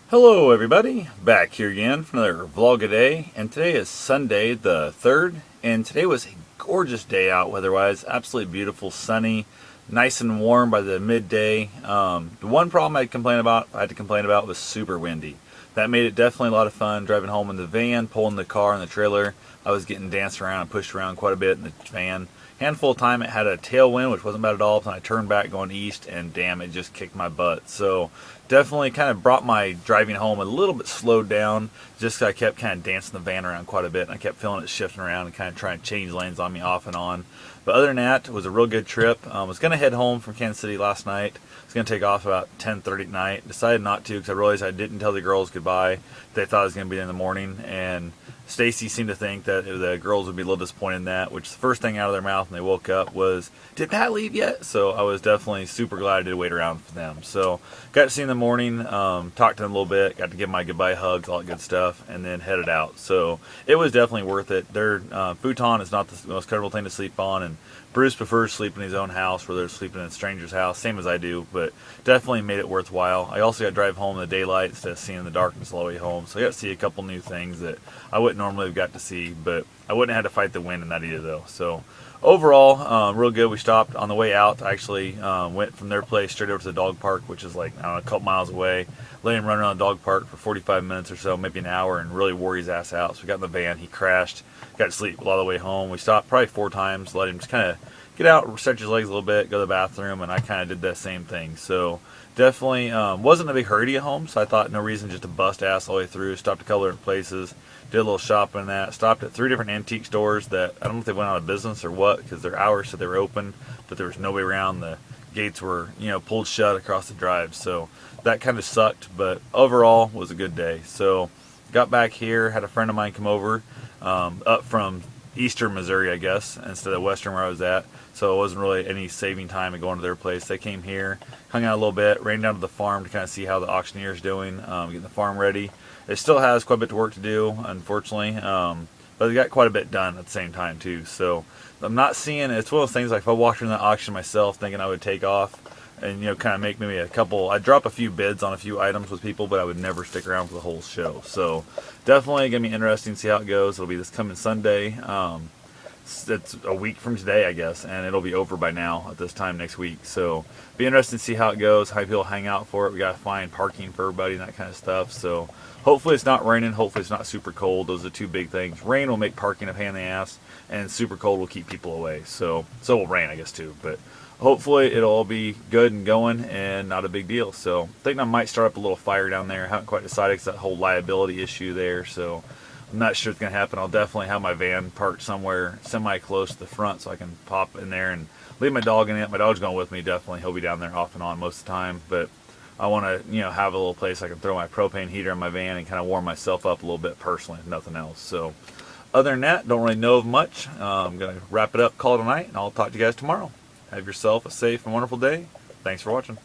Hello everybody, back here again for another vlog-a-day, and today is Sunday the 3rd, and today was a gorgeous day out weather-wise, absolutely beautiful, sunny, nice and warm by the midday. The one problem I had to complain about was super windy. That made it definitely a lot of fun driving home in the van, pulling the car and the trailer. I was getting danced around and pushed around quite a bit in the van. Handful of time it had a tailwind, which wasn't bad at all, and I turned back going east, and damn, it just kicked my butt. So definitely kind of brought my driving home a little bit slowed down, just 'cause I kept kind of dancing the van around quite a bit, and I kept feeling it shifting around and kind of trying to change lanes on me off and on. But other than that, it was a real good trip. I was going to head home from Kansas City last night. I was going to take off about 10:30 at night. Decided not to because I realized I didn't tell the girls goodbye. They thought I was going to be in the morning, and Stacy seemed to think that the girls would be a little disappointed in that, which the first thing out of their mouth when they woke up was, "Did Pat leave yet?" So I was definitely super glad I did wait around for them. So got to see them in the morning, talked to them a little bit, got to give them my goodbye hugs, all that good stuff, and then headed out. So it was definitely worth it. Their futon is not the most comfortable thing to sleep on, and Bruce prefers sleeping in his own house where they're sleeping in a stranger's house, same as I do, but definitely made it worthwhile. I also got to drive home in the daylight instead of seeing the darkness all the way home, so I got to see a couple new things that I wouldn't normally have got to see, but I wouldn't have had to fight the wind in that either though. So overall, real good. We stopped on the way out. I actually went from their place straight over to the dog park, which is like, I don't know, a couple miles away. Let him run around the dog park for 45 minutes or so, maybe an hour, and really wore his ass out. So we got in the van, he crashed, got to sleep all the way home. We stopped probably 4 times, let him just kind of get out, stretch his legs a little bit, go to the bathroom, and I kind of did that same thing. So definitely wasn't a big hurry to get home, so I thought no reason just to bust ass all the way through. Stopped a couple different places, did a little shopping and that. Stopped at 3 different antique stores that I don't know if they went out of business or what, because their hours said they were open, but there was nobody around. The gates were, pulled shut across the drive, so that kind of sucked, but overall was a good day. So got back here, had a friend of mine come over up from eastern Missouri, I guess, instead of western where I was at. So it wasn't really any saving time in going to their place. They came here, hung out a little bit, ran down to the farm to kind of see how the auctioneer's doing, getting the farm ready. It still has quite a bit of work to do, unfortunately, but they got quite a bit done at the same time too. So I'm not seeing, it's one of those things like if I walked in the auction myself thinking I would take off and kind of make maybe I'd drop a few bids on a few items with people, but I would never stick around for the whole show. So definitely gonna be interesting to see how it goes. It'll be this coming Sunday. It's a week from today, I guess, and it'll be over by now at this time next week. So be interesting to see how it goes, how people hang out for it. We gotta find parking for everybody and that kind of stuff. So hopefully it's not raining, hopefully it's not super cold. Those are the 2 big things. Rain will make parking a pain in the ass, and super cold will keep people away. So will rain, I guess, too. But hopefully it'll all be good and going and not a big deal. So I think I might start up a little fire down there. I haven't quite decided because that whole liability issue there. So I'm not sure it's going to happen. I'll definitely have my van parked somewhere semi-close to the front so I can pop in there and leave my dog in it. My dog's going with me, definitely. He'll be down there off and on most of the time. But I want to, have a little place I can throw my propane heater in my van and kind of warm myself up a little bit personally, if nothing else. So other than that, don't really know of much. I'm going to wrap it up, call it a night, and I'll talk to you guys tomorrow. Have yourself a safe and wonderful day. Thanks for watching.